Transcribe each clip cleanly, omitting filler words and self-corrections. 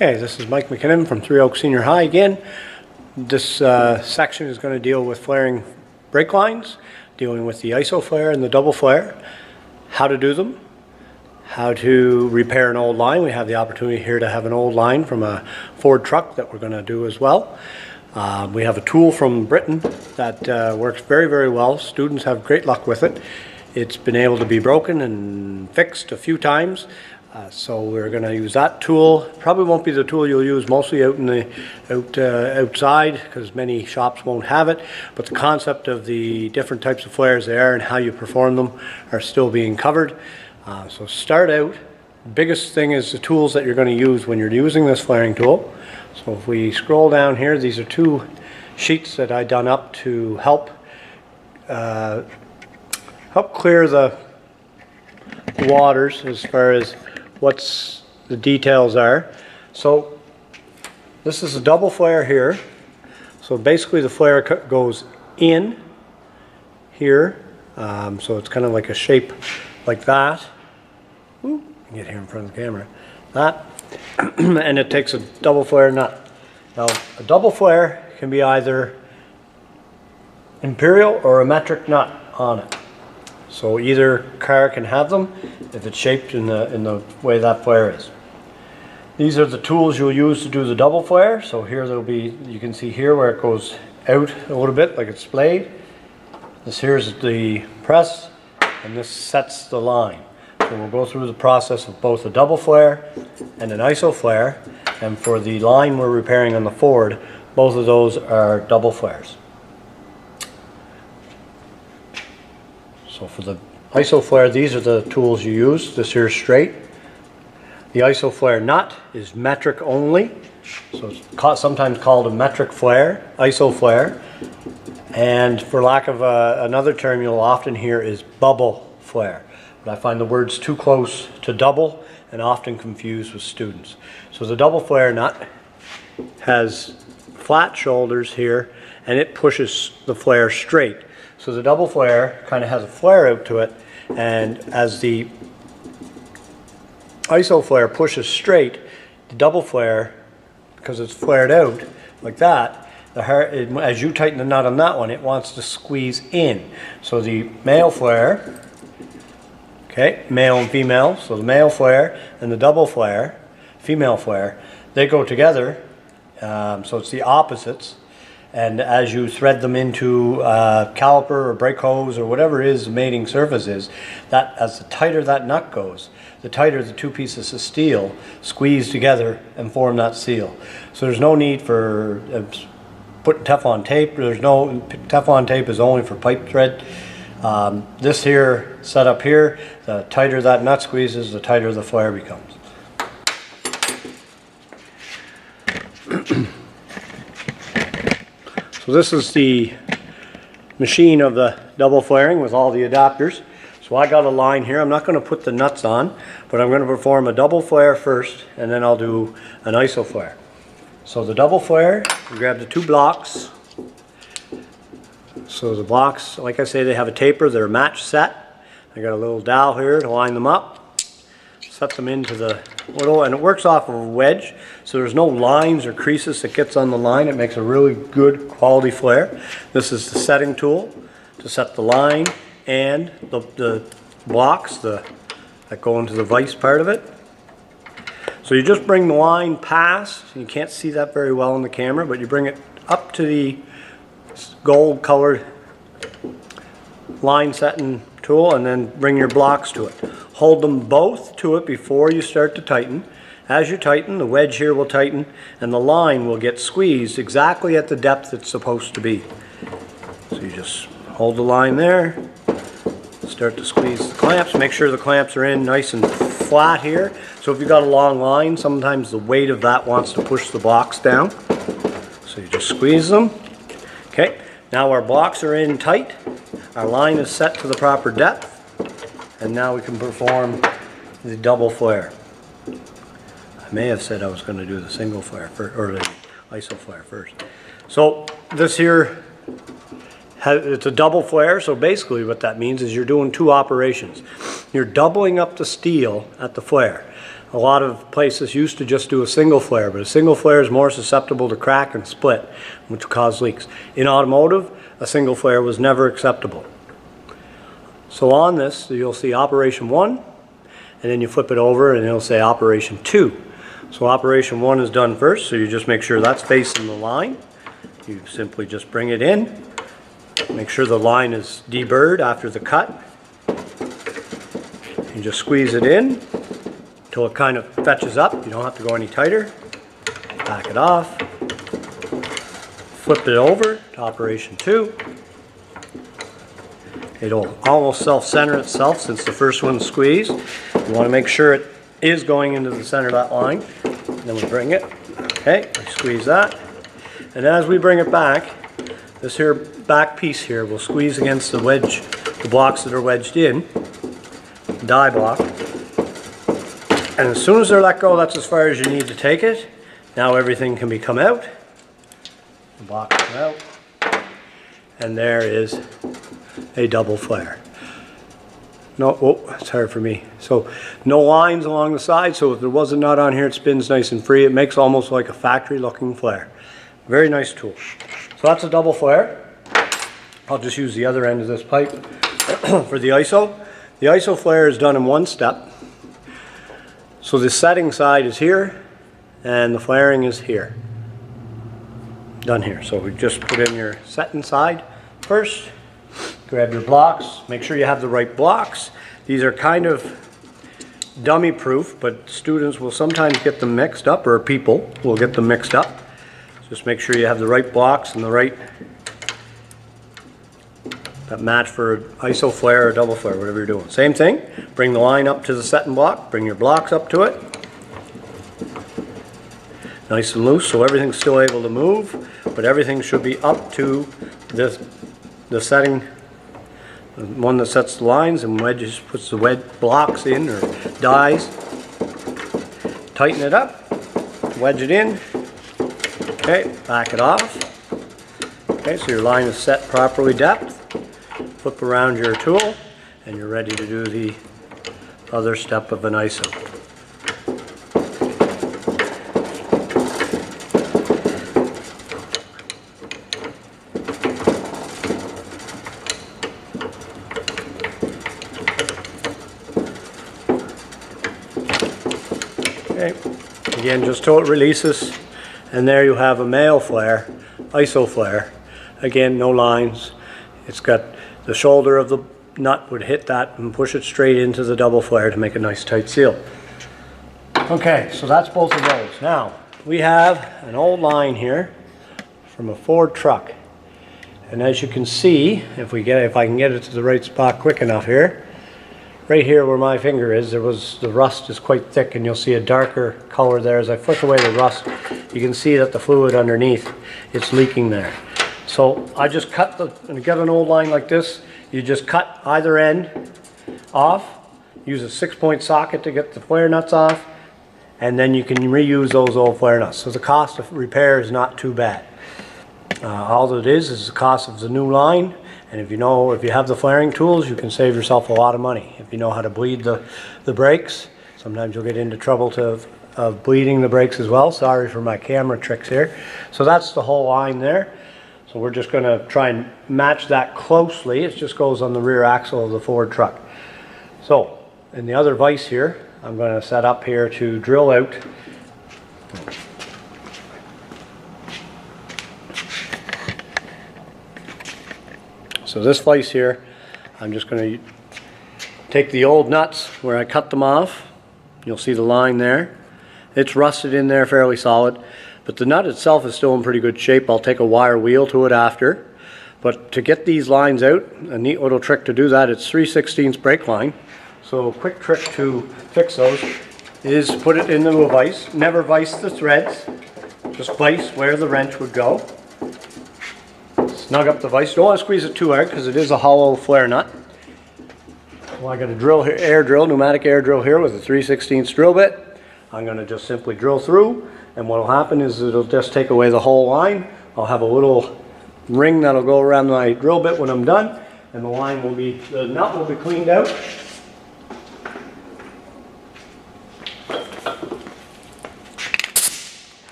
Okay, this is Mike McKinnon from Three Oaks Senior High again. This section is going to deal with flaring brake lines, dealing with the ISO flare and the double flare, how to do them, how to repair an old line. We have the opportunity here to have an old line from a Ford truck that we're going to do as well. We have a tool from Britain that works very, very well. Students have great luck with it. It's been able to be broken and fixed a few times. So we're going to use that tool. Probably won't be the tool you'll use mostly out in the outside, because many shops won't have it. But the concept of the different types of flares there and how you perform them are still being covered. So start out. Biggest thing is the tools that you're going to use when you're using this flaring tool. So if we scroll down here, these are two sheets that I done up to help clear the waters as far as what's the details are. So this is a double flare here. So basically the flare goes in here. So it's kind of like a shape like that. Ooh, get here in front of the camera. That. And it takes a double flare nut. Now a double flare can be either imperial or a metric nut on it. So either car can have them if it's shaped in the way that flare is. These are the tools you'll use to do the double flare. So here there'll be, you can see here where it goes out a little bit like it's splayed. This here's the press, and this sets the line. So we'll go through the process of both a double flare and an ISO flare. And for the line we're repairing on the Ford, both of those are double flares. So for the ISO flare, these are the tools you use. This here is straight. The ISO flare nut is metric only. So it's sometimes called a metric flare, ISO flare. And for lack of another term you'll often hear is bubble flare. But I find the words too close to double and often confused with students. So the double flare nut has flat shoulders here, and it pushes the flare straight. So the double flare kind of has a flare out to it, and as the ISO flare pushes straight, the double flare, because it's flared out like that, as you tighten the nut on that one, it wants to squeeze in. So the male flare, okay, male and female, so the male flare and the double flare, female flare, they go together, so it's the opposites. And as you thread them into a caliper or brake hose or whatever it is the mating surface is, that as the tighter that nut goes, the tighter the two pieces of steel squeeze together and form that seal. So there's no need for putting Teflon tape. Teflon tape is only for pipe thread. This here setup here, the tighter that nut squeezes, the tighter the flare becomes. So this is the machine of the double flaring with all the adapters. So I got a line here. I'm not going to put the nuts on, but I'm going to perform a double flare first, and then I'll do an ISO flare. So the double flare, you grab the two blocks. So the blocks, like I say, they have a taper. They're match set. I got a little dowel here to line them up. Set them into the little, and it works off of a wedge, so there's no lines or creases that gets on the line. It makes a really good quality flare. This is the setting tool to set the line and the blocks that go into the vise part of it. So you just bring the line past, you can't see that very well in the camera, but you bring it up to the gold colored line setting tool, and then bring your blocks to it. Hold them both to it before you start to tighten. As you tighten, the wedge here will tighten, and the line will get squeezed exactly at the depth it's supposed to be. So you just hold the line there, start to squeeze the clamps. Make sure the clamps are in nice and flat here. So if you've got a long line, sometimes the weight of that wants to push the blocks down. So you just squeeze them. Okay, now our blocks are in tight. Our line is set to the proper depth, and now we can perform the double flare. I may have said I was going to do the single flare first, or the ISO flare first. So this here, it's a double flare, so basically what that means is you're doing two operations. You're doubling up the steel at the flare. A lot of places used to just do a single flare, but a single flare is more susceptible to crack and split, which will cause leaks. In automotive, a single flare was never acceptable. So on this, you'll see operation 1, and then you flip it over and it'll say operation 2. So operation 1 is done first, so you just make sure that's facing the line. You simply just bring it in, make sure the line is deburred after the cut. You just squeeze it in until it kind of fetches up. You don't have to go any tighter. Back it off. Flip it over to operation 2. It'll almost self-center itself since the first one's squeezed. You want to make sure it is going into the center of that line. Then we bring it. Okay, we squeeze that. And as we bring it back, this here back piece here will squeeze against the wedge, the blocks that are wedged in, die block. And as soon as they're let go, that's as far as you need to take it. Now everything can be come out. The block come out. And there is a double flare. No, oh, it's hard for me. So no lines along the side, so if there was a nut on here, it spins nice and free. It makes almost like a factory looking flare. Very nice tool. So that's a double flare. I'll just use the other end of this pipe for the ISO. The ISO flare is done in one step. So the setting side is here and the flaring is here. Done here. So we just put in your setting side first. Grab your blocks, make sure you have the right blocks. These are kind of dummy proof, but students will sometimes get them mixed up, or people will get them mixed up. Just make sure you have the right blocks and the right that match for ISO flare or double flare, whatever you're doing. Same thing, bring the line up to the setting block, bring your blocks up to it. Nice and loose, so everything's still able to move, but everything should be up to the setting. The one that sets the lines and wedges, puts the wedge blocks in or dies. Tighten it up, wedge it in. Okay, back it off. Okay, so your line is set properly depth. Flip around your tool and you're ready to do the other step of an ISO. Okay, again, just till it releases, and there you have a male flare, ISO flare. Again, no lines. It's got the shoulder of the nut would hit that and push it straight into the double flare to make a nice tight seal. Okay, so that's both of those. Now, we have an old line here from a Ford truck. And as you can see, if I can get it to the right spot quick enough here, right here where my finger is, the rust is quite thick, and you'll see a darker color there. As I flick away the rust, you can see that the fluid underneath, it's leaking there. So I just cut when you get an old line like this, you just cut either end off, use a 6-point socket to get the flare nuts off, and then you can reuse those old flare nuts. So the cost of repair is not too bad. All it is the cost of the new line. And if you have the flaring tools, you can save yourself a lot of money. If you know how to bleed the brakes, sometimes you'll get into trouble of bleeding the brakes as well. Sorry for my camera tricks here. So that's the whole line there. So we're just going to try and match that closely. It just goes on the rear axle of the Ford truck. So in the other vise here, I'm going to set up here to drill out. So this vise here, I'm just going to take the old nuts where I cut them off. You'll see the line there. It's rusted in there fairly solid, but the nut itself is still in pretty good shape. I'll take a wire wheel to it after. But to get these lines out, a neat little trick to do that, it's 3/16 brake line. So a quick trick to fix those is put it into a vise. Never vise the threads, just vise where the wrench would go. Snug up the vise. Don't want to squeeze it too hard because it is a hollow flare nut. Well, I got a drill here, pneumatic air drill here with a 3/16 drill bit. I'm going to just simply drill through, and what will happen is it'll just take away the whole line. I'll have a little ring that'll go around my drill bit when I'm done, and the nut will be cleaned out.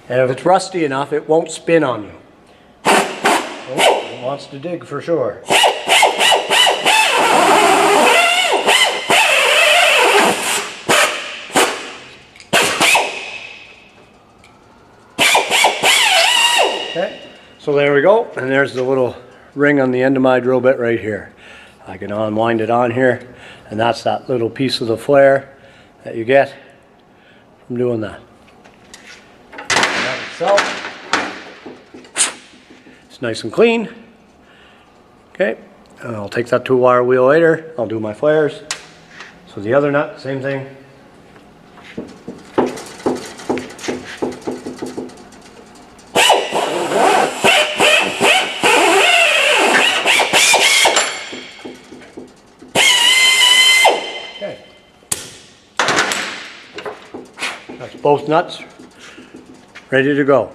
And if it's rusty enough, it won't spin on you. Oh, it wants to dig for sure. Okay, so there we go, and there's the little ring on the end of my drill bit right here. I can unwind it on here, and that's that little piece of the flare that you get from doing that. And that itself, it's nice and clean. Okay, and I'll take that 2-wire wheel later. I'll do my flares. So the other nut, same thing. That's both nuts ready to go.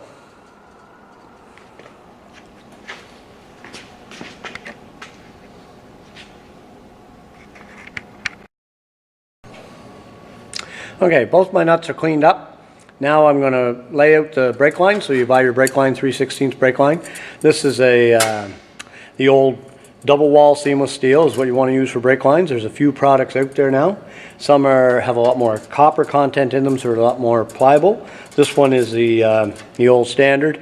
Okay, both my nuts are cleaned up. Now I'm going to lay out the brake line. So you buy your brake line, 3/16 brake line. This is the old double wall seamless steel is what you want to use for brake lines. There's a few products out there now. Some have a lot more copper content in them, so they're a lot more pliable. This one is the old standard.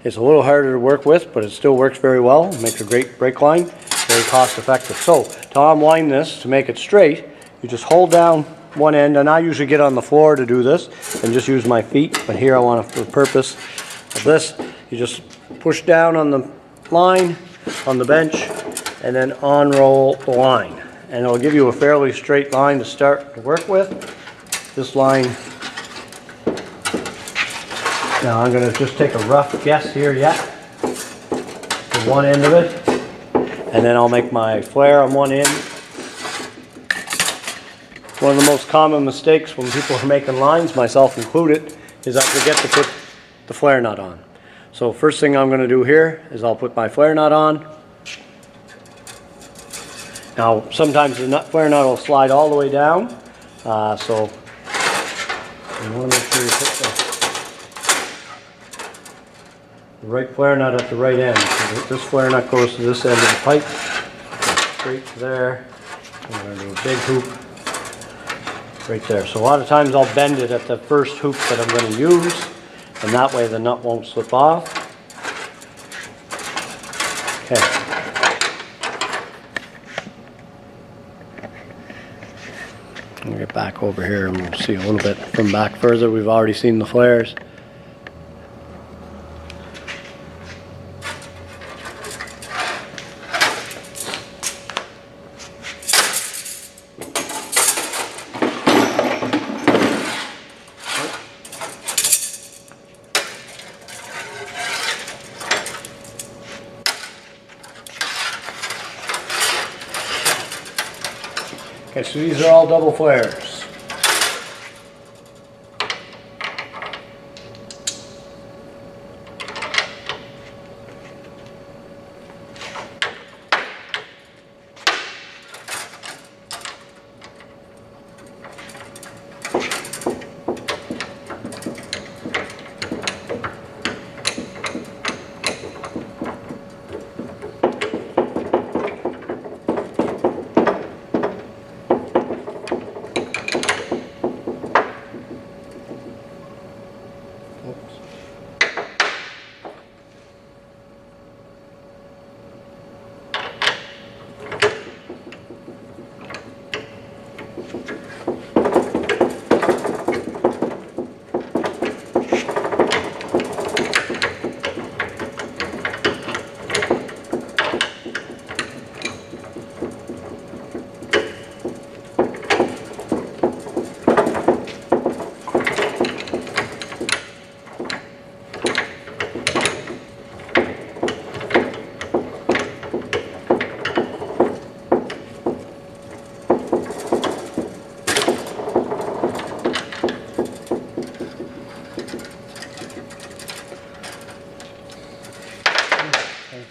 It's a little harder to work with, but it still works very well. It makes a great brake line, very cost effective. So to unwind this, to make it straight, you just hold down one end, and I usually get on the floor to do this and just use my feet, but here I want to, for the purpose of this, you just push down on the line, on the bench, and then unroll the line. And it'll give you a fairly straight line to start to work with. This line, now I'm going to just take a rough guess here yet, to one end of it, and then I'll make my flare on one end. One of the most common mistakes when people are making lines, myself included, is I forget to put the flare nut on. So first thing I'm going to do here is I'll put my flare nut on. Now sometimes the flare nut will slide all the way down, so you want to make sure you put the right flare nut at the right end. So this flare nut goes to this end of the pipe, straight to there. I'm going to do a big hoop right there. So a lot of times I'll bend it at the first hoop that I'm going to use, and that way the nut won't slip off. Okay. I'll get back over here and we'll see a little bit from back further. We've already seen the flares. Okay, so these are all double flares.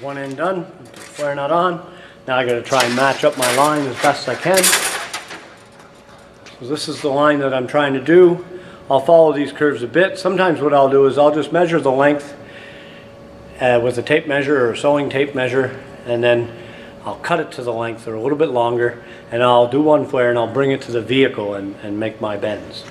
One end done, put the flare nut on. Now I got to try and match up my line as best I can. So this is the line that I'm trying to do I'll follow these curves a bit. Sometimes what I'll do is I'll just measure the length with a tape measure or a sewing tape measure, and then I'll cut it to the length or a little bit longer, and I'll do one flare and I'll bring it to the vehicle and make my bends.